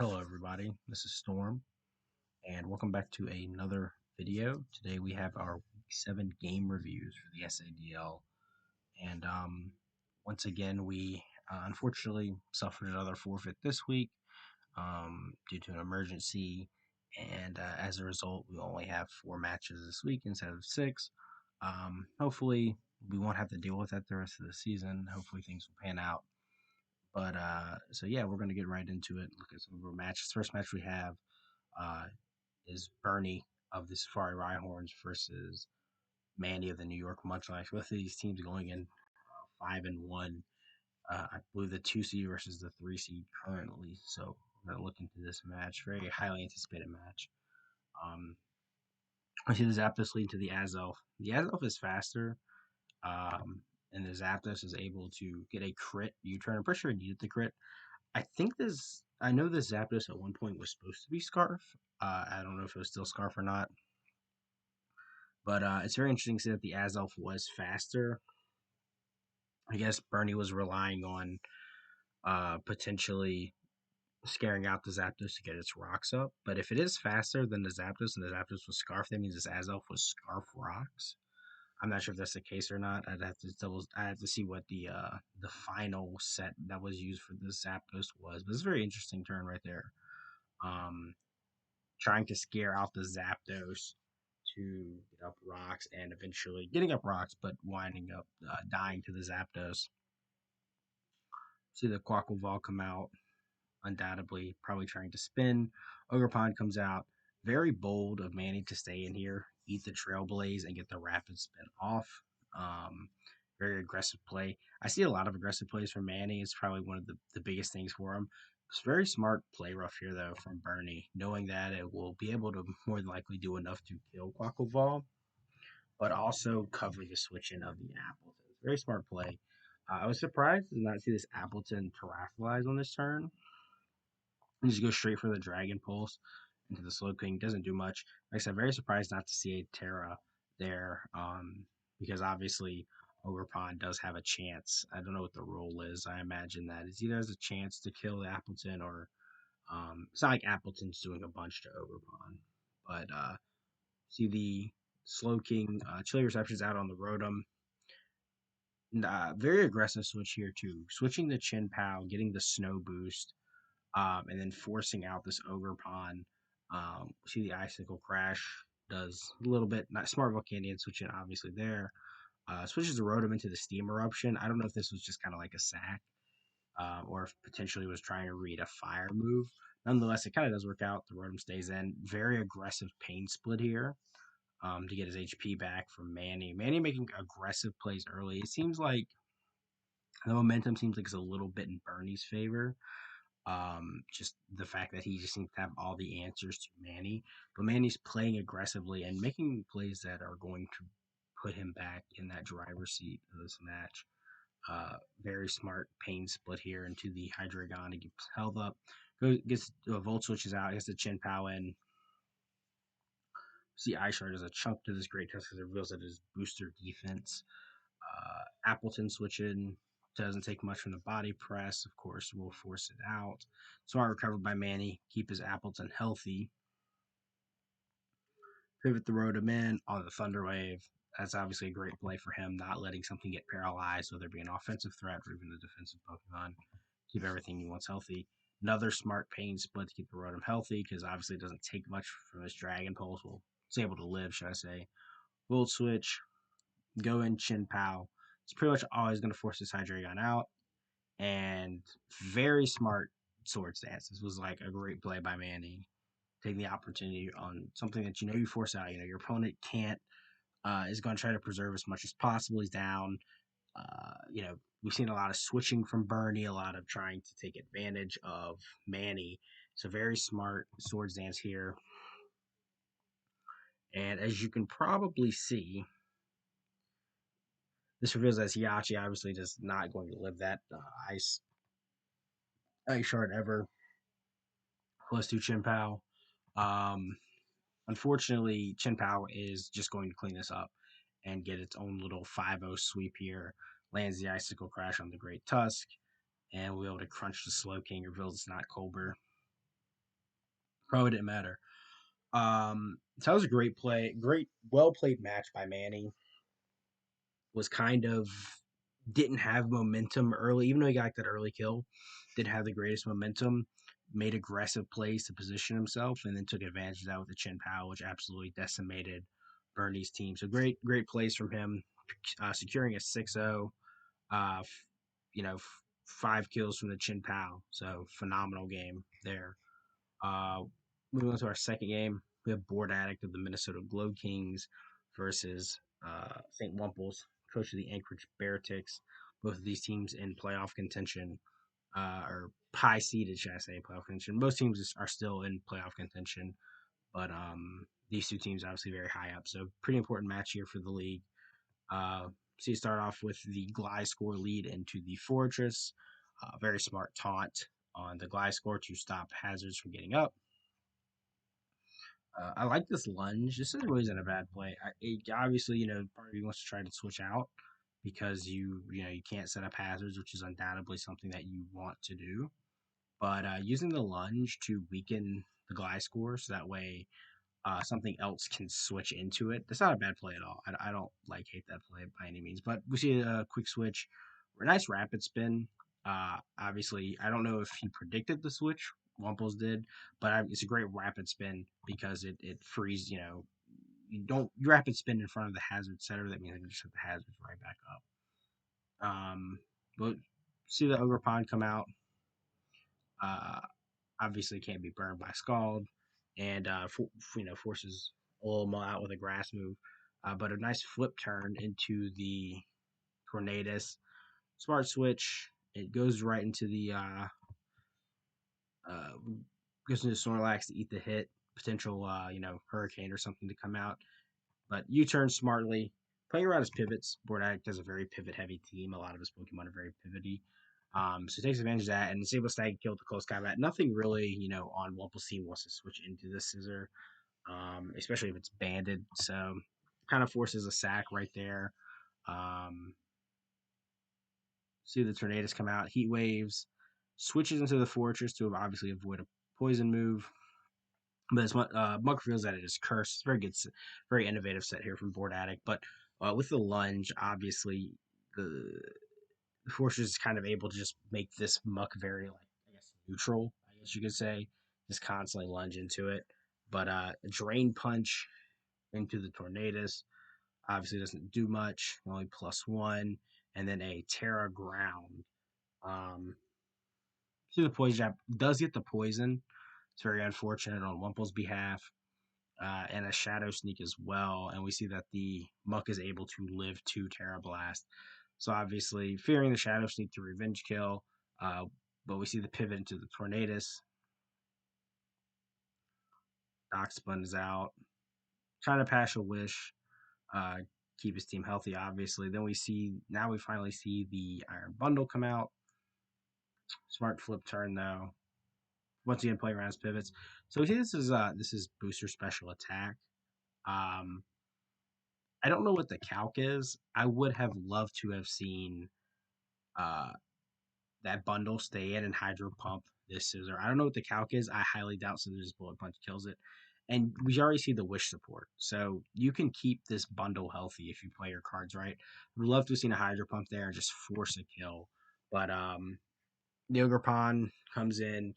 Hello everybody, this is Storm, and welcome back to another video. Today we have our Week 7 game reviews for the SADL, and once again we unfortunately suffered another forfeit this week due to an emergency, and as a result we only have 4 matches this week instead of 6. Hopefully we won't have to deal with that the rest of the season. Hopefully things will pan out. But so yeah, we're gonna get right into it. Look at some of our matches. First match we have uh, is Bernie of the Safari Rhyhorns versus Manny of the New York Munchlax. Both of these teams going in 5-1. I believe the 2 seed versus the 3 seed currently. So we're gonna look into this match. Very highly anticipated match. Um, I see the Zapdos lead to the Azelf. The Azelf is faster. And the Zapdos is able to get a crit U-turn. I'm pretty sure it needed the crit. I know this Zapdos at one point was supposed to be Scarf. I don't know if it was still Scarf or not. But it's very interesting to see that the Azelf was faster. I guess Bernie was relying on potentially scaring out the Zapdos to get its rocks up. But if it is faster than the Zapdos and the Zapdos was Scarf, that means this Azelf was Scarf Rocks. I'm not sure if that's the case or not. I have to see what the final set that was used for the Zapdos was. But it's a very interesting turn right there. Trying to scare out the Zapdos to get up rocks and eventually getting up rocks, but winding up dying to the Zapdos. See the Quaquaval come out, undoubtedly, probably trying to spin. Ogerpon comes out, very bold of Manny to stay in here, eat the Trailblaze, and get the Rapid Spin off. Very aggressive play. I see a lot of aggressive plays from Manny. It's probably one of the biggest things for him. It's very smart play rough here, though, from Bernie, knowing that it will be able to more than likely do enough to kill Quaquaval, but also cover the switch in of the Appleton. Very smart play. I was surprised to not see this Appleton Terraformize on this turn. And just go straight for the Dragon Pulse into the Slowking. Doesn't do much. Like I said, very surprised not to see a Terra there, because obviously Ogerpon does have a chance. I don't know what the rule is. I imagine that it either has a chance to kill the Appleton or it's not like Appleton's doing a bunch to Ogerpon. But see the Slowking, Chili Reception's out on the Rotom. Very aggressive switch here too. Switching the Chin Pow, getting the Snow Boost, and then forcing out this Ogerpon. See the Icicle Crash does a little bit. Not Smart Volcanion switching obviously there. Switches the Rotom into the Steam Eruption. I don't know if this was just kind of like a sack, or if potentially was trying to read a fire move. Nonetheless, it kind of does work out. The Rotom stays in. Very aggressive Pain Split here. To get his HP back from Manny. Manny making aggressive plays early. It seems like the momentum seems like it's a little bit in Bernie's favor. Just the fact that he just seems to have all the answers to Manny. But Manny's playing aggressively and making plays that are going to put him back in that driver's seat of this match. Very smart Pain Split here into the Hydreigon to get health up. Gets Volt switches out, gets the Chin Pow in. See Ice Shard as a chunk to this Great Tusk because it reveals that his booster defense. Appleton switching doesn't take much from the body press. Of course, will force it out. Smart recovered by Manny. Keep his Appleton healthy. Pivot the Rotom in on the Thunder Wave. That's obviously a great play for him, not letting something get paralyzed, whether it be an offensive threat or even a defensive Pokemon. Keep everything he wants healthy. Another smart Pain Split to keep the Rotom healthy, because obviously it doesn't take much from his Dragon Pulse. Well, it's able to live, should I say. Volt Switch, go in Chin Pow. It's pretty much always going to force this Hydreigon out. And very smart Sword Stance. This was like a great play by Manny. Taking the opportunity on something that you force out. Your opponent can't, is going to try to preserve as much as possible. He's down. We've seen a lot of switching from Bernie, a lot of trying to take advantage of Manny. So very smart Sword Dance here. And as you can probably see, this reveals that Hiachi obviously just not going to live that ice shard ever. Plus 2 Chin Pow. Unfortunately, Chin Pow is just going to clean this up and get its own little 5-0 sweep here. Lands the Icicle Crash on the Great Tusk, and we'll be able to crunch the Slowking, reveals it's not Colbur. Probably didn't matter. So that was a great play, great, well played match by Manny. Was kind of didn't have momentum early, even though he got like that early kill. Didn't have the greatest momentum. Made aggressive plays to position himself, and then took advantage of that with the chin pow, which absolutely decimated Bernie's team. So great plays from him, securing a 6-0. You know, 5 kills from the chin pow. So phenomenal game there. Uh, Moving on to our second game, we have Board Addict of the Minnesota Globe Kings versus St. Wumples, coach of the Anchorage Bearticks. Both of these teams in playoff contention, or high seeded, should I say, playoff contention. Most teams are still in playoff contention, but these two teams obviously very high up. So pretty important match here for the league. Uh, so you start off with the Glide score lead into the Fortress. Very smart taunt on the Glide score to stop hazards from getting up. I like this lunge. This is really isn't a bad play. Obviously, part of you wants to try to switch out because you can't set up hazards, which is undoubtedly something that you want to do. But using the lunge to weaken the glide score, so that way something else can switch into it. That's not a bad play at all. I don't hate that play by any means. But we see a quick switch, a nice rapid spin. Obviously, I don't know if he predicted the switch. Wumples did, but it's a great rapid spin because it frees. You rapid spin in front of the hazard setter. That means I can just set the hazards right back up. But see the ogre pond come out. Uh, Obviously can't be burned by Scald, and forces Olmo out with a grass move. But a nice flip turn into the Tornadus. Smart switch. It goes right into the uh, goes into Snorlax to eat the hit. Potential hurricane or something to come out. But you turn smartly, playing around his pivots. Board Addict has a very pivot heavy team. A lot of his Pokemon are very pivoty. So he takes advantage of that and is able to stag kill the close combat. Nothing really, on Wumple's team wants to switch into the Scissor, especially if it's banded. So kind of forces a sack right there. Um, See the Tornadoes come out, Heat Waves, switches into the Fortress to obviously avoid a poison move. But it's Mug reveals that it is cursed. It's very good, very innovative set here from Board Addict. But with the lunge, obviously the Fortress is kind of able to just make this Muck very neutral. I guess you could say, just constantly lunge into it. But Drain Punch into the Tornadus obviously doesn't do much. Only +1, and then a Terra Ground. Um, See the poison jab does get the poison. It's very unfortunate on Wumple's behalf. And a Shadow Sneak as well. And we see that the Muck is able to live to Terra Blast. So obviously, fearing the Shadow Sneak to revenge kill. But we see the pivot into the Tornadus. Doc Spun is out. Trying to pass a wish. Uh, Keep his team healthy, obviously. Then we finally see the Iron Bundle come out. Smart flip turn, though. Once again, playing around his pivots. So we see this is booster special attack. Um, I don't know what the calc is. I would have loved to have seen uh, that bundle stay in and Hydro Pump this Scissor. I don't know what the calc is. I highly doubt Scissors Bullet Punch kills it. And we already see the wish support. So you can keep this bundle healthy if you play your cards right. Would love to have seen a Hydro Pump there and just force a kill. But the Ogre Pond comes in,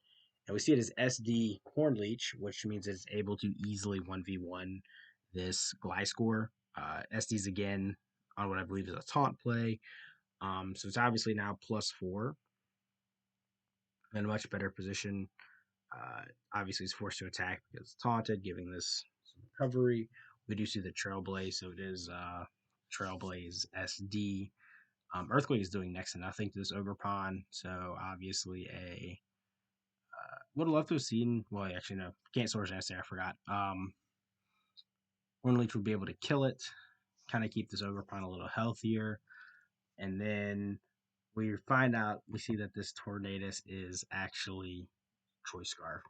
and we see it as SD Horn Leech, which means it's able to easily 1v1 this Gliscor. SD's again on what I believe is a taunt play. So it's obviously now +4 in a much better position. Obviously, it's forced to attack because it's taunted, giving this some recovery. We do see the Trailblaze, so it is Trailblaze SD. Earthquake is doing next to nothing to this Ogre Pond, so obviously a would have loved to have seen. Well, actually, no, can't source answer. I forgot. Horn Leech would be able to kill it, kind of keep this Ogre Pond a little healthier, and then we find out we see that this Tornadus is actually Choice Scarf,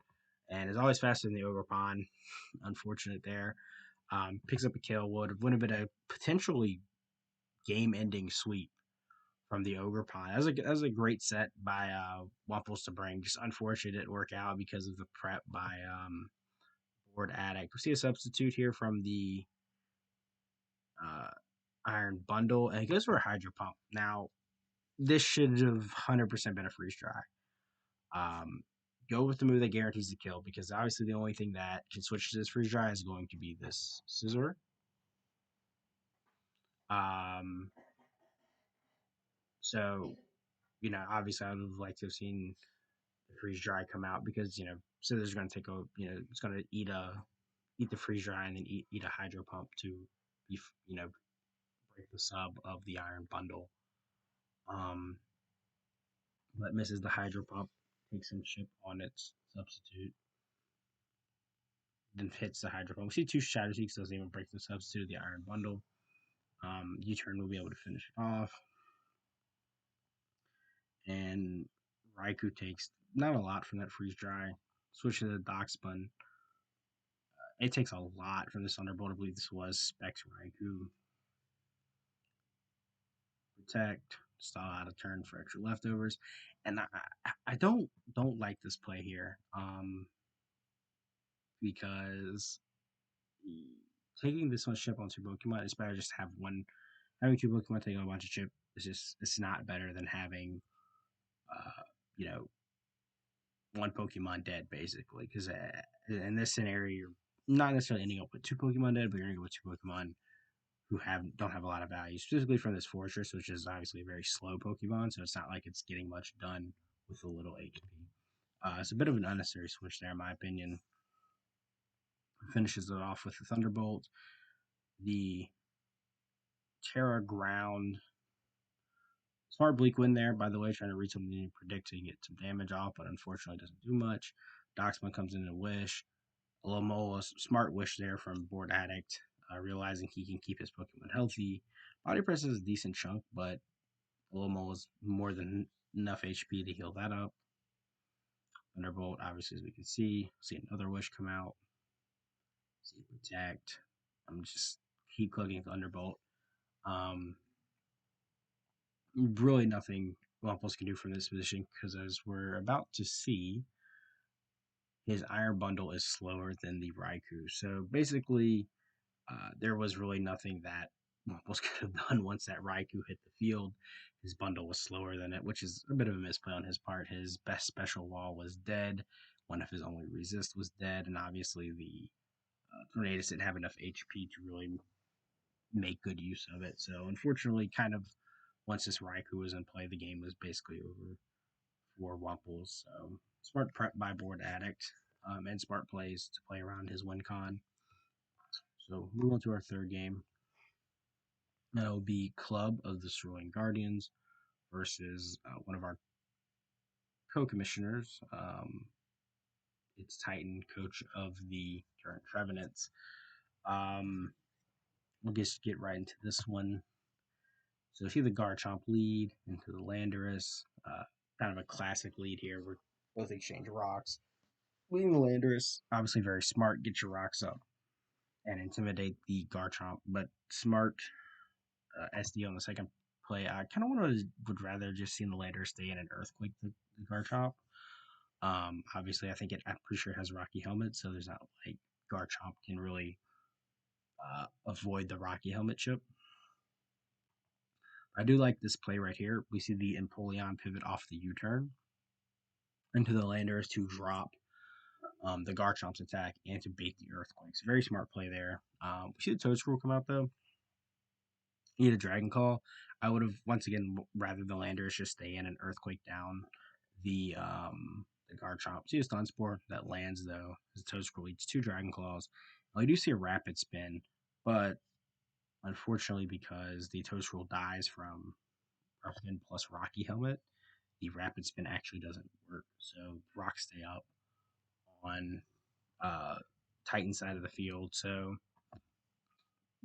and is always faster than the Ogre Pond. Unfortunate there. Picks up a kill. Would have been a potentially game-ending sweep from the Ogre Pond. That was a great set by Wumples to bring. Just unfortunate it didn't work out because of the prep by Board Addict. We see a substitute here from the uh, Iron Bundle, and it goes for a Hydro Pump. Now, this should have 100% been a freeze dry. Um, go with the move that guarantees the kill, because obviously the only thing that can switch to this freeze dry is going to be this Scissor. Um, so, obviously I would have liked to have seen the freeze dry come out, because, Scissors going to take a, it's going to eat the freeze dry and then eat a Hydro Pump to be, break the sub of the Iron Bundle. Um, but misses the Hydro Pump, takes some chip on its substitute, then hits the Hydro Pump. We see two Shadow Seeks, doesn't even break the substitute of the Iron Bundle. U-turn will be able to finish it off. And Raikou takes not a lot from that freeze dry. Switch to the Dock Spun. It takes a lot from this Thunderbolt. I believe this was Specs Raikou. Protect, stall out a turn for extra leftovers. And I don't like this play here. Because taking this much chip on two Pokemon, it's better just to have one. Having two Pokemon taking a bunch of chip it's not better than having uh, you know one Pokemon dead, basically. Because in this scenario, you're not necessarily ending up with two Pokemon dead, but you're going to go with two Pokemon who don't have a lot of value, specifically from this Fortress, which is obviously a very slow Pokemon, so it's not like it's getting much done with a little HP. It's a bit of an unnecessary switch there, in my opinion. Finishes it off with the Thunderbolt. The Terra Ground. Smart Bleak Wind there, by the way, trying to read something to predict so you get some damage off, but unfortunately doesn't do much. Doxman comes in and Wish. Lamola, smart Wish there from Board Addict, realizing he can keep his Pokemon healthy. Body Press is a decent chunk, but Lamola is more than enough HP to heal that up. Thunderbolt, obviously, as we can see another Wish come out. See Protect. I'm just keep clicking Thunderbolt. Really nothing Wampus can do from this position, because as we're about to see, his Iron Bundle is slower than the Raikou. So basically, there was really nothing that Wampus could have done once that Raikou hit the field. His bundle was slower than it, which is a bit of a misplay on his part. His best special wall was dead. One of his only resist was dead, and obviously the Tornadus didn't have enough HP to really make good use of it. So unfortunately, kind of once this Raikou was in play, the game was basically over for Wumples. So smart prep by Board Addict, and smart plays to play around his win con. So move on to our third game. That'll be Club of the Cerulean Guardians versus one of our co-commissioners. It's Titan, coach of the current Trevenants. We'll just get right into this one. So see the Garchomp lead into the Landorus. Kind of a classic lead here. We're both exchange rocks. Leading the Landorus, obviously very smart. Get your rocks up and intimidate the Garchomp. But smart SD on the second play. I kind of would rather just see the Landorus stay in an Earthquake the Garchomp. Obviously, I'm pretty sure it has Rocky Helmet, so there's not like Garchomp can really avoid the Rocky Helmet chip. I do like this play right here. We see the Empoleon pivot off the U-turn into the Landorus to drop the Garchomp's attack and to bait the Earthquakes. Very smart play there. We see the Toadscroll come out though. Need a Dragon Call. I would have once again rather the Landorus just stay in and Earthquake down the Garchomp. See a Stun Spore that lands though. The Toadscroll leads two Dragon Claws. Well, I do see a Rapid Spin, but unfortunately because the Toadscroll dies from Rough Spin plus Rocky Helmet, the Rapid Spin actually doesn't work. So rocks stay up on Titan side of the field. So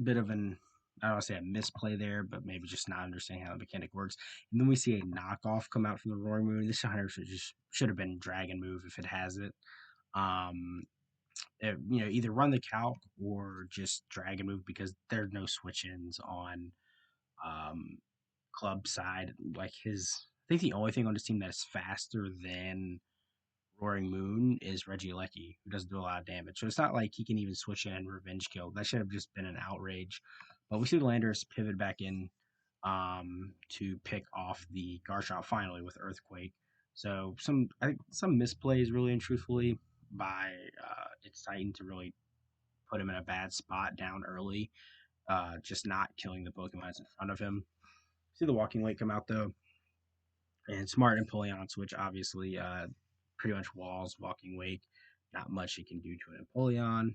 bit of an I don't want to say a misplay there, but maybe just not understanding how the mechanic works. And then we see a knockoff come out from the Roaring Moon. This 100 just should have been Dragon Move if it has it. Either run the calc or just Dragon Move, because there are no switch ins on club side, like I think the only thing on this team that is faster than Roaring Moon is Reggie Lecky, who doesn't do a lot of damage. So it's not like he can even switch in and revenge kill. That should have just been an outrage. But we see the Landers pivot back in to pick off the Garchomp finally with Earthquake. So I think some misplays really and truthfully by its Titan to really put him in a bad spot down early. Just not killing the Pokemons in front of him. See the Walking Weight come out though, and Smart and Empoleon switch obviously pretty much walls Walking Wake. Not much he can do to an Empoleon.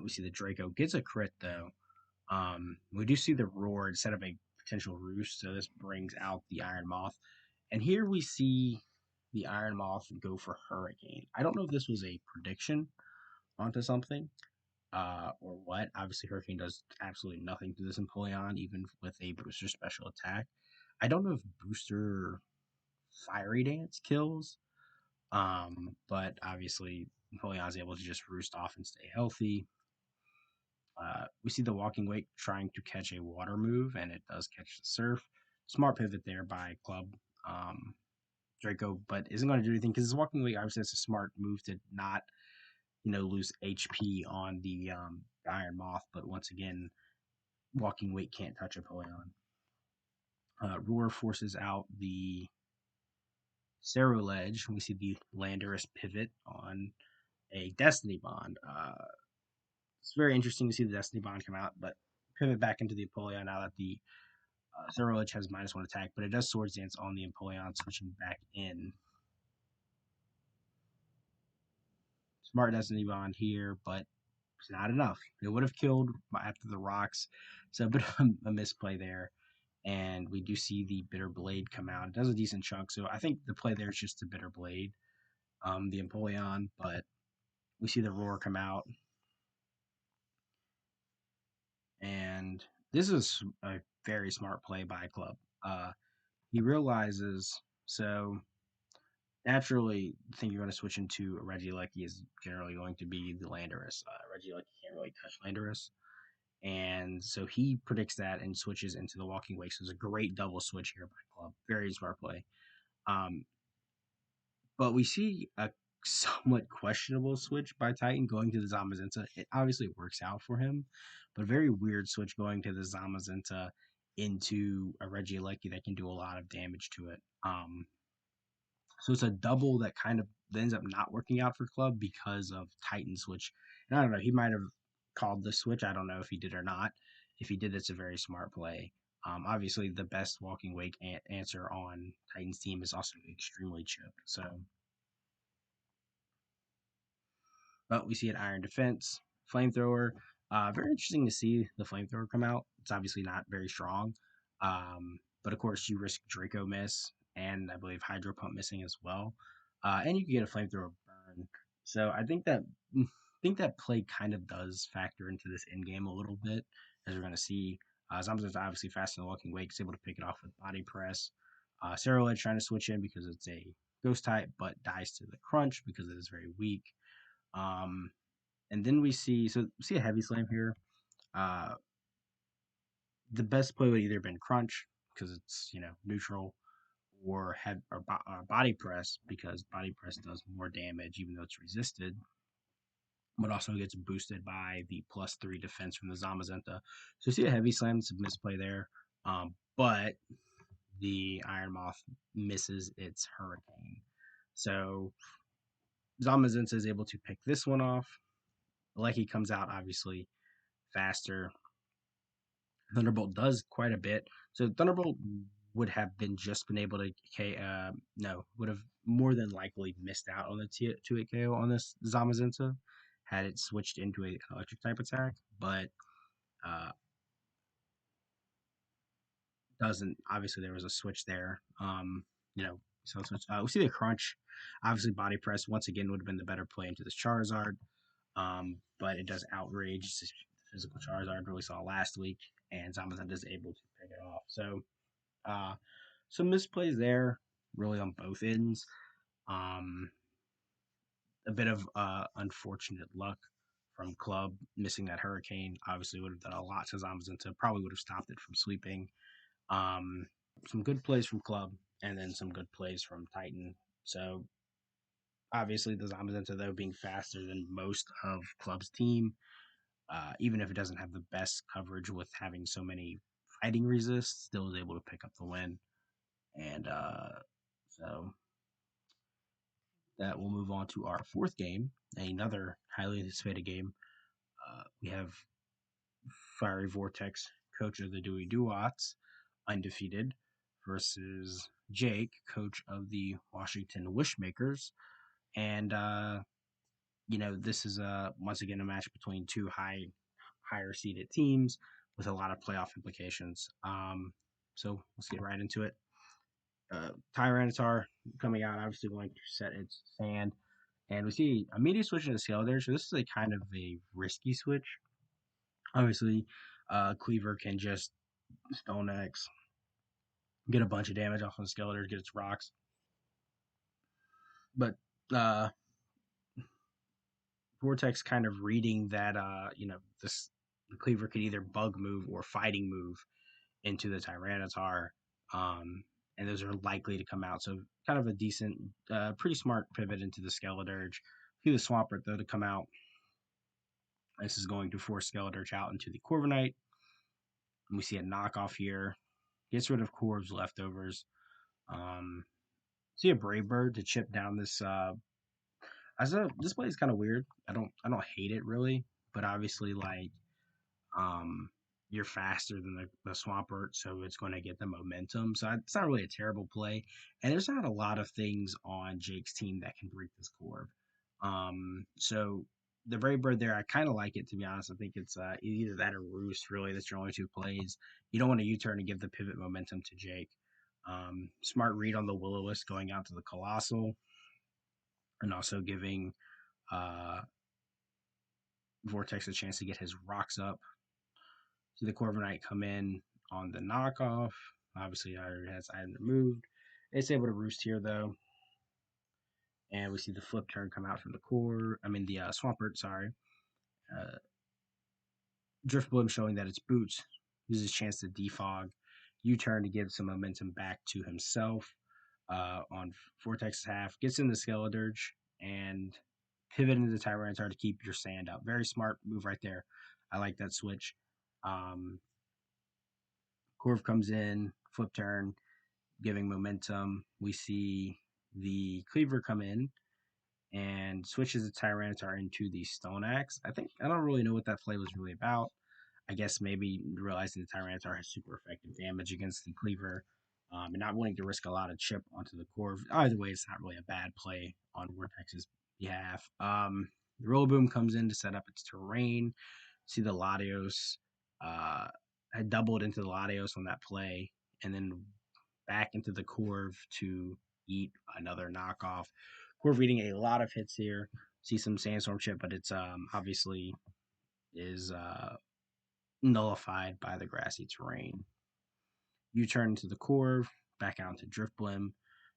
We see the Draco gets a crit though. We do see the Roar instead of a potential roost, so this brings out the Iron Moth. And here we see the Iron Moth go for Hurricane. I don't know if this was a prediction onto something or what. Obviously, Hurricane does absolutely nothing to this Empoleon, even with a booster special attack. I don't know if booster Fiery Dance kills, but obviously Empoleon is able to just roost off and stay healthy. We see the Walking Wake trying to catch a water move, and it does catch the Surf. Smart pivot there by Club Draco, but isn't going to do anything because his Walking Wake obviously it's a smart move to not lose HP on the Iron Moth. But once again, Walking Wake can't touch Empoleon. Roar forces out the Ledge. We see the Landorus pivot on a Destiny Bond. It's very interesting to see the Destiny Bond come out, but pivot back into the Empoleon now that the Ledge has -1 attack, but it does Swords Dance on the Empoleon, switching back in. Smart Destiny Bond here, but it's not enough. It would have killed after the rocks, so a bit of a misplay there. And we do see the Bitter Blade come out. It does a decent chunk, so I think the play there is just the Bitter Blade, the Empoleon, but we see the Roar come out. And this is a very smart play by Club. He realizes, so naturally, the thing you're going to switch into a Regieleki is generally going to be the Landorus. Regieleki can't really touch Landorus. And so he predicts that and switches into the Walking Wake. So it's a great double switch here by Club. Very smart play. But we see a somewhat questionable switch by Titan going to the Zamazenta. It obviously works out for him, but a very weird switch going to the Zamazenta into a Regieleki that can do a lot of damage to it. So it's a double that kind of ends up not working out for Club because of Titan switch. And I don't know, he might have called the switch. I don't know if he did or not. If he did, it's a very smart play. Obviously, the best Walking Wake answer on Titan's team is also extremely chipped. So, but we see an Iron Defense, Flamethrower. Very interesting to see the Flamethrower come out. It's obviously not very strong. But of course, you risk Draco miss and I believe Hydro Pump missing as well. And you can get a Flamethrower burn. So I think that play kind of does factor into this end game a little bit, as we're going to see. Zamazenta obviously faster than Walking Wake, is able to pick it off with Body Press. Sarah Edge trying to switch in because it's a Ghost type, but dies to the Crunch because it is very weak. And then we see a Heavy Slam here. The best play would either been Crunch because it's neutral, or Body Press because Body Press does more damage even though it's resisted, but also gets boosted by the +3 defense from the Zamazenta. So see a Heavy Slam, it's a misplay there, but the Iron Moth misses its Hurricane. So Zamazenta is able to pick this one off. Lecky comes out obviously faster. Thunderbolt does quite a bit. So Thunderbolt would have been able to would have more than likely missed out on the 2-hit KO on this Zamazenta had it switched into an electric type attack, but doesn't. Obviously, there was a switch there. So we see the Crunch. Obviously, Body Press once again would have been the better play into this Charizard, but it does outrage the physical Charizard we saw last week, and Zamazenta is able to pick it off. So, some misplays there, really on both ends. A bit of unfortunate luck from Club missing that Hurricane. Obviously, would have done a lot to Zamazenta. Probably would have stopped it from sweeping. Um, some good plays from Club, and then some good plays from Titan. So obviously, the Zamazenta, though, being faster than most of Club's team, even if it doesn't have the best coverage with having so many fighting resists, still is able to pick up the win. And so that will move on to our fourth game, another highly anticipated game. We have Fiery Vortex, coach of the Dewey Duots, undefeated, versus Jake, coach of the Washington Wishmakers. And this is once again a match between two higher seeded teams with a lot of playoff implications. So let's get right into it. Tyranitar coming out, obviously going to set its sand. And we see immediate switch into Scale there. So this is a kind of a risky switch. Obviously, Cleaver can just Stone X, get a bunch of damage off of the Skeletor, get its rocks. But Vortex kind of reading that this the Cleaver could either bug move or fighting move into the Tyranitar. And those are likely to come out. So kind of a decent, pretty smart pivot into the Skeledirge. See the Swampert though to come out. This is going to force Skeledirge out into the Corviknight. And we see a knockoff here. Gets rid of Corv's leftovers. See a Brave Bird to chip down this. This play is kind of weird. I don't hate it really, but obviously um, you're faster than the Swampert, so it's going to get the momentum. So it's not really a terrible play. And there's not a lot of things on Jake's team that can break this Corv. So the Brave Bird there, I kind of like it, to be honest. I think it's either that or Roost, really. That's your only two plays. You don't want to U-turn and give the pivot momentum to Jake. Smart read on the Will-O-Wisp going out to the Colossal, and also giving uh, Vortex a chance to get his rocks up. See the Corviknight come in on the knockoff. Obviously, it already has item removed. It's able to roost here, though. And we see the flip turn come out from the Swampert, sorry. Drift Bloom showing that it's boots. Uses a chance to defog. U-turn to give some momentum back to himself on Vortex's half. Gets in the Skeledirge and pivot into the Tyranitar to keep your sand up. Very smart move right there. I like that switch. Corv comes in, flip turn, giving momentum. We see the Cleaver come in and switches the Tyranitar into the Stone Axe. I don't really know what that play was really about. I guess maybe realizing the Tyranitar has super effective damage against the Cleaver, and not willing to risk a lot of chip onto the Corv. Either way, it's not really a bad play on Vortex's behalf. The Rillaboom comes in to set up its terrain. See the Latios had doubled into the Latios on that play, and then back into the Corv to eat another knockoff. Corv eating a lot of hits here. See some Sandstorm chip, but it's obviously is nullified by the grassy terrain. U-turn to the Corv, back out to Driftblim,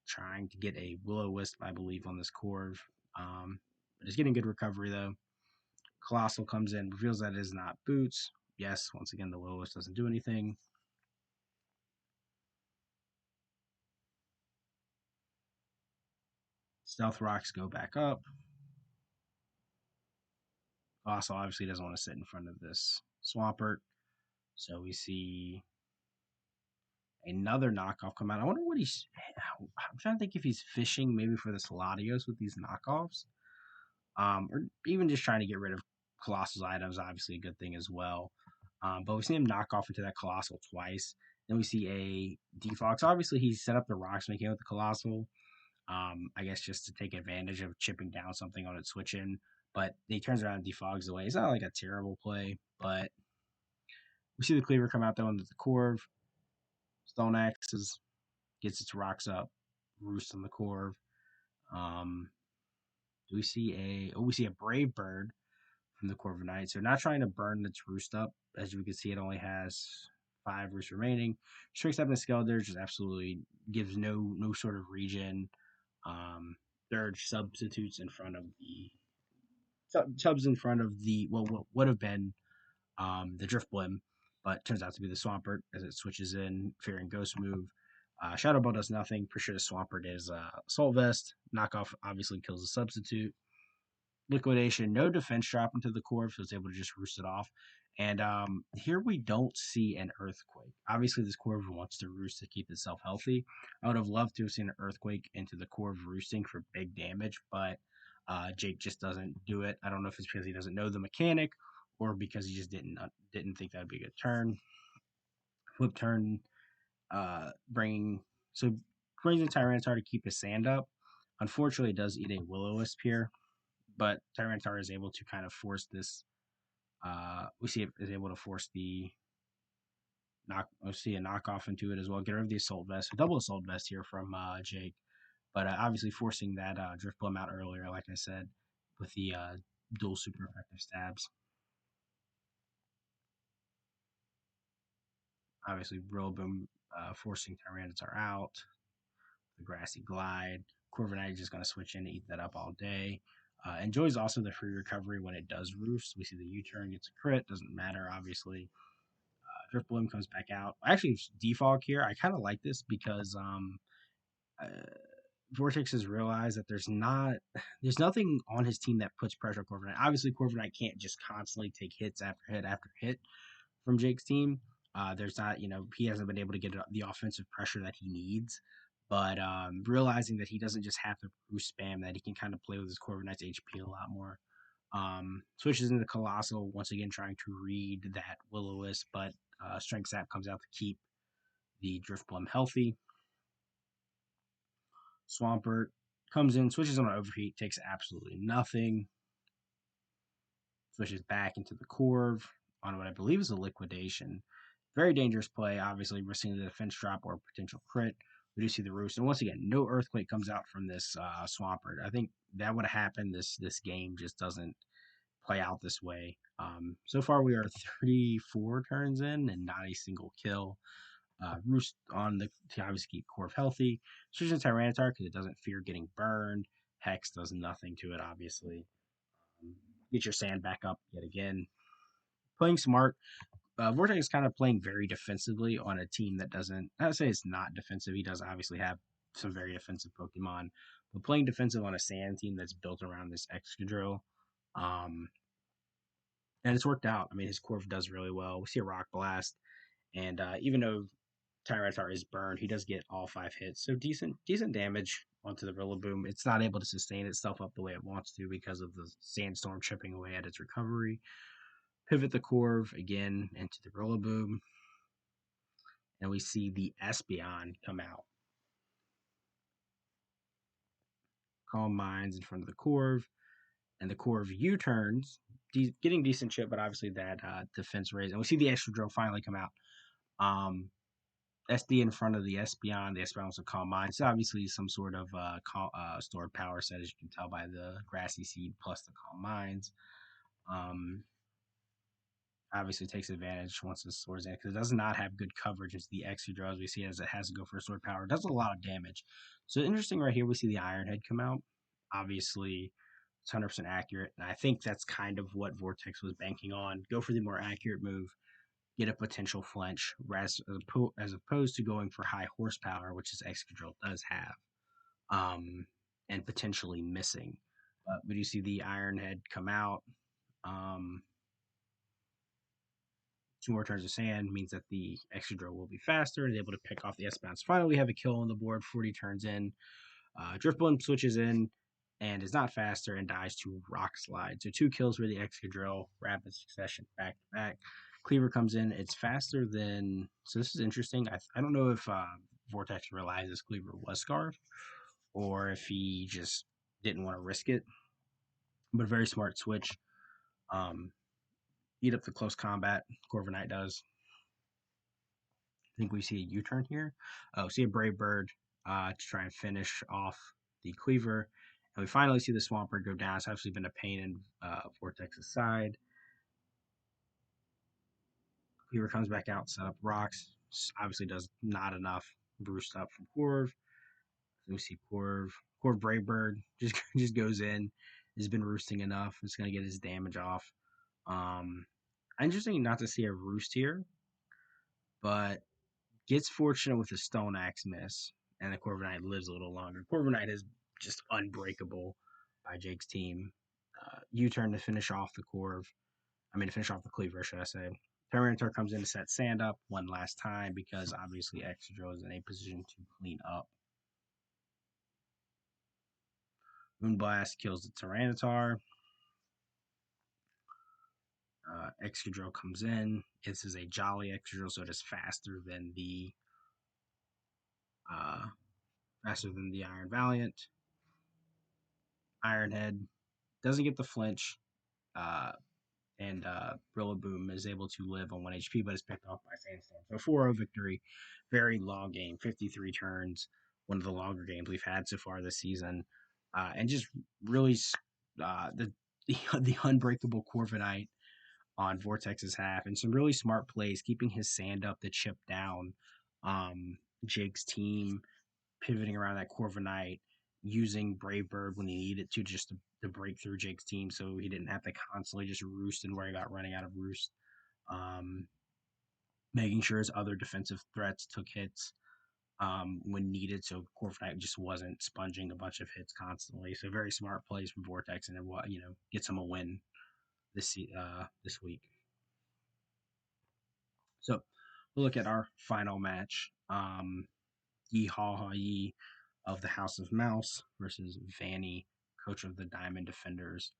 trying to get a Will-O-Wisp, I believe, on this Corv. But it's getting good recovery, though. Colossal comes in, reveals that it is not Boots. Yes, once again, the Will-O-Wisp doesn't do anything. Stealth Rocks go back up. Colossal obviously doesn't want to sit in front of this Swampert. So we see another knockoff come out. I wonder what I'm trying to think if he's fishing maybe for this Latios with these knockoffs. Or even just trying to get rid of Colossal's items, obviously a good thing as well. But we've seen him knock off into that Colossal twice. Then we see a Defox. Obviously, he set up the rocks making with the Colossal. I guess just to take advantage of chipping down something on its switch in. But he turns around and defogs away. It's not like a terrible play, but we see the Cleaver come out though into the Corv. Stone Axes gets its rocks up, roost on the Corv. We see a Brave Bird from the Corviknight. So not trying to burn its roost up. As you can see, it only has 5 roosts remaining. Strikes up in the Skeledirge, just absolutely gives no sort of regen. Dirge substitutes in front of the subs in front of the what would have been the Drift Blim. but turns out to be the Swampert as it switches in, fearing Ghost move. Shadow Ball does nothing. Pretty sure the Swampert is Assault Vest. Knockoff obviously kills the substitute. Liquidation, no defense drop into the core, so it's able to just roost it off. And here we don't see an earthquake. Obviously, this Corv wants to roost to keep itself healthy. I would have loved to have seen an earthquake into the Corv roosting for big damage, but Jake just doesn't do it. I don't know if it's because he doesn't know the mechanic or because he just didn't think that'd be a good turn. Flip turn, bringing so brings in Tyranitar to keep his sand up. Unfortunately, it does eat a Will-O-Wisp here, but Tyranitar is able to kind of force this. We see it is able to force the we see a knockoff into it as well. Get rid of the assault vest, a double assault vest here from Jake, but obviously forcing that drift bloom out earlier, like I said, with the dual super effective stabs. Obviously, Rillaboom forcing Tyranitar out. The grassy glide. Corviknight is just going to switch in and eat that up all day. Enjoys also the free recovery when it does roost. We see the U-turn gets a crit. Doesn't matter, obviously. Drift Bloom comes back out. Actually, defog here. I kind of like this because uh, Vortex has realized that there's nothing on his team that puts pressure on Corviknight. Obviously, Corviknight can't just constantly take hits after hit after hit from Jake's team. There's not, he hasn't been able to get the offensive pressure that he needs. But realizing that he doesn't just have to boost spam, that he can kind of play with his Corviknight's HP a lot more. Switches into Colossal, once again trying to read that Will-O-Wisp, but Strength Sap comes out to keep the Driftbloom healthy. Swampert comes in, switches on an Overheat, takes absolutely nothing. Switches back into the Corv on what I believe is a Liquidation. Very dangerous play, obviously risking the defense drop or potential crit. We do see the roost, and once again, no earthquake comes out from this Swampert. I think that would have happened. This game just doesn't play out this way. So far, we are 34 turns in and not a single kill. Roost on the to obviously keep Corv healthy. Switch to Tyranitar because it doesn't fear getting burned. Hex does nothing to it, obviously. Get your sand back up yet again. Playing smart. Vortex is kind of playing very defensively on a team that doesn't. I would say it's not defensive. He does obviously have some very defensive Pokemon, but playing defensive on a sand team that's built around this Excadrill, and it's worked out. I mean, his Corv does really well. We see a Rock Blast, and even though Tyranitar is burned, he does get all 5 hits, so decent damage onto the Rillaboom. It's not able to sustain itself up the way it wants to because of the Sandstorm chipping away at its recovery. Pivot the Corv again into the Rillaboom, and we see the Espeon come out. Calm Minds in front of the Corv, and the Corv U-turns, getting decent chip, but obviously that defense raise. And we see the Excadrill finally come out. SD in front of the Espeon. The Espeon also Calm Minds. So obviously some sort of stored power set, as you can tell by the Grassy Seed plus the Calm Minds. Obviously takes advantage once the sword's in because it does not have good coverage into the Excadrill as we see as it has to go for a sword power. It does a lot of damage. So interesting right here, we see the Iron Head come out. Obviously, it's 100% accurate, and I think that's kind of what Vortex was banking on. Go for the more accurate move, get a potential flinch, as opposed to going for high horsepower, which this Excadrill does have, and potentially missing. But you see the Iron Head come out. 2 more turns of sand means that the Excadrill will be faster and able to pick off the S-Bounce. Finally, we have a kill on the board, 40 turns in. Driftbloom switches in and is not faster and dies to Rock Slide. So 2 kills for the Excadrill, rapid succession, back to back. Cleaver comes in. It's faster than... So this is interesting. I don't know if Vortex realizes Cleaver was Scarf or if he just didn't want to risk it. But a very smart switch. Eat up the close combat. Corviknight does. I think we see a U-turn here. See a Brave Bird to try and finish off the Cleaver. And we finally see the Swampert go down. It's actually been a pain in Vortex's side. Cleaver comes back out, set up rocks. Obviously does not enough boost up from Corv. We see Corv Brave Bird just goes in. Has been roosting enough. It's going to get his damage off. Interesting not to see a roost here. but gets fortunate with a Stone Axe miss, and the Corviknight lives a little longer. Corviknight is just unbreakable by Jake's team. U-turn to finish off the Corv. To finish off the Cleaver, should I say. Terminator comes in to set Sand up one last time because obviously Excadrill is in a position to clean up. Moonblast kills the Tyranitar. Excadrill comes in. This is a Jolly Excadrill, so it is uh, faster than the Iron Valiant. Ironhead doesn't get the flinch, uh, and Rillaboom is able to live on 1 HP, but is picked off by Sandstorm. So 4-0 victory. Very long game, 53 turns. One of the longer games we've had so far this season. And just really the unbreakable Corviknight on Vortex's half, and some really smart plays, keeping his sand up to chip down Jake's team, pivoting around that Corviknight, using Brave Bird when he needed to just to break through Jake's team so he didn't have to constantly just roost and worry about running out of roost. Making sure his other defensive threats took hits when needed, so Corviknight just wasn't sponging a bunch of hits constantly. So very smart plays from Vortex, and it gets him a win this week. So we'll look at our final match. Yi Ha Ha Yi of the House of Mouse versus Vanny, coach of the Diamond Defenders.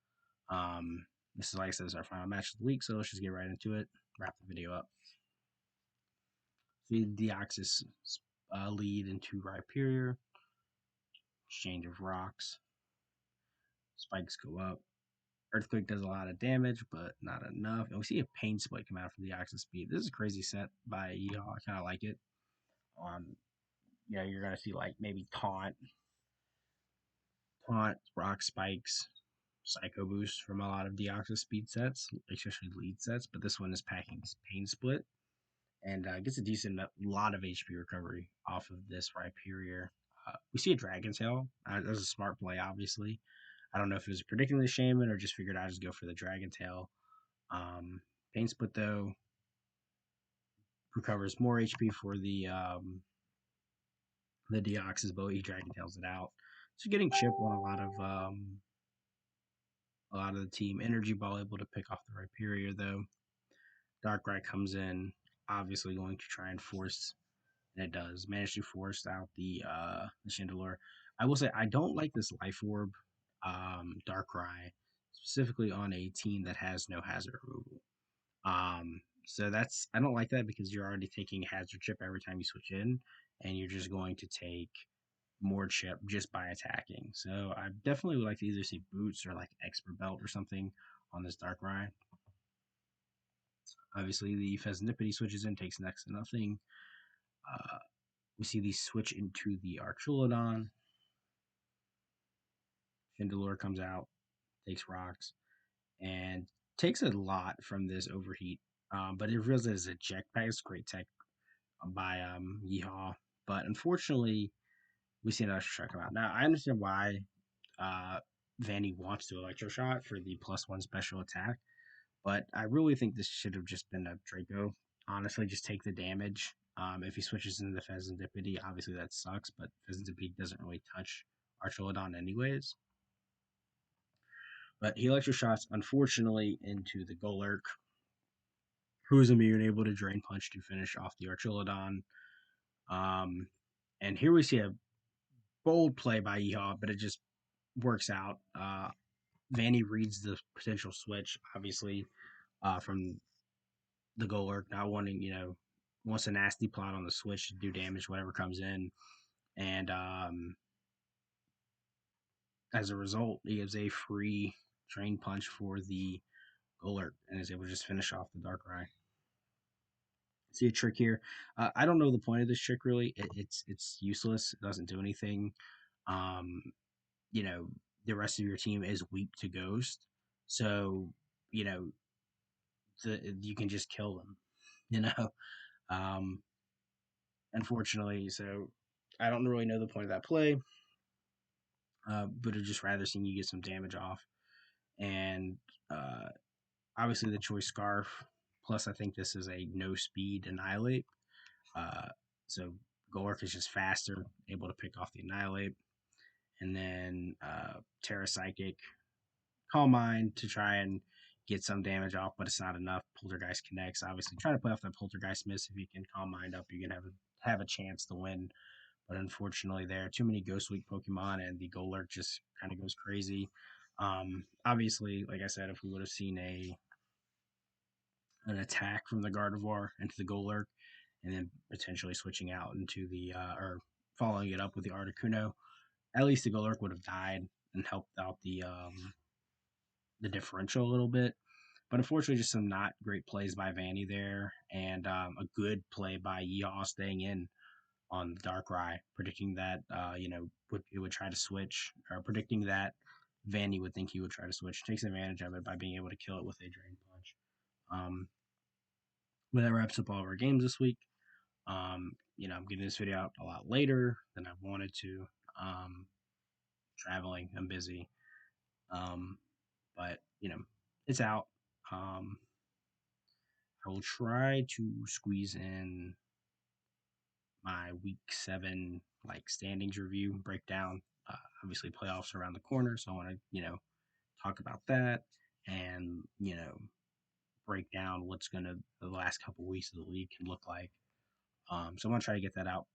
This is, like I said, is our final match of the week, so let's just get right into it. Wrap the video up. The Deoxys lead into Rhyperior. Exchange of rocks. Spikes go up. Earthquake does a lot of damage, but not enough. And we see a Pain Split come out from the Deoxys speed. This is a crazy set by Yeehaw. I kind of like it. You're going to see like maybe Taunt, Rock Spikes, Psycho Boost from a lot of Deoxys speed sets, especially lead sets, but this one is packing Pain Split and gets a decent lot of HP recovery off of this Rhyperior. We see a Dragon Tail. That was a smart play, obviously. I don't know if it was predicting the Shaman or just figured I'd just go for the Dragon Tail. Pain Split, though, recovers more HP for the Deoxys, but he Dragon Tails it out. So getting chip on a lot of the team. Energy Ball able to pick off the Rhyperior, though. Darkrai comes in, obviously going to try and force, and it does. Manage to force out the Chandelure. I will say, I don't like this Life Orb Darkrai, specifically on a team that has no hazard removal. So I don't like that because you're already taking hazard chip every time you switch in, and you're just going to take more chip just by attacking. So I definitely would like to either see boots or like expert belt or something on this Darkrai. Obviously, the Pheasantipity switches in, takes next to nothing. We see these switch into the Archulodon. Chandelure comes out, takes rocks, and takes a lot from this overheat. But it reveals it as a jetpack. It's great tech by Yeehaw. But unfortunately, we see an Electroshock come out. Now, I understand why Vanny wants to Electroshot for the +1 special attack, but I really think this should have just been a Draco. Honestly, just take the damage. If he switches into the Pheasantipity, obviously that sucks, but Pheasantipity doesn't really touch Archulodon anyways. But he Electroshots, unfortunately, into the Golurk, who is immune, able to Drain Punch to finish off the Archulodon. And here we see a bold play by Yeehaw, but it just works out. Vanny reads the potential switch, obviously, from the Golurk, not wanting, wants a nasty plot on the switch to do damage, whatever comes in. And as a result, he gives a free Drain Punch for the Golurk and is able to just finish off the Darkrai. See a trick here. I don't know the point of this trick really. It's useless. It doesn't do anything. Um, the rest of your team is weak to Ghost, so you know you can just kill them. You know, um, unfortunately, so I don't really know the point of that play, but I'd just rather seeing you get some damage off, and obviously the choice Scarf. Plus, I think this is a no speed Annihilate. So Golurk is just faster, able to pick off the Annihilate. And then Terra Psychic, Calm Mind to try and get some damage off, but it's not enough. Poltergeist connects. Obviously, try to play off that Poltergeist miss. If you can Calm Mind up, you can have a chance to win. But unfortunately, there are too many Ghost Weak Pokemon, and the Golurk just kind of goes crazy. Obviously, like I said, if we would have seen an attack from the Gardevoir into the Golurk, and then potentially switching out into the or following it up with the Articuno, at least the Golurk would have died and helped out the differential a little bit. But unfortunately, just some not great plays by Vanny there, and a good play by Yeehaw staying in on the Darkrai, predicting that it would try to switch, or predicting that Vanny would think he would try to switch. Takes advantage of it by being able to kill it with a Drain Punch. Um, but that wraps up all of our games this week. I'm getting this video out a lot later than I wanted to. Traveling, I'm busy. Um, but it's out. Um, I will try to squeeze in my week 7 standings review breakdown. Obviously, playoffs are around the corner, so I want to talk about that and break down what's gonna the last couple weeks of the league can look like. So I'm gonna try to get that out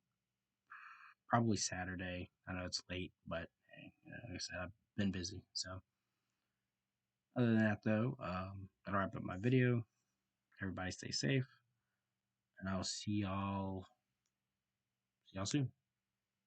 probably Saturday. I know it's late, but hey, like I said, I've been busy. So other than that, though, that'll wrap up my video. Everybody stay safe, and I'll see y'all soon.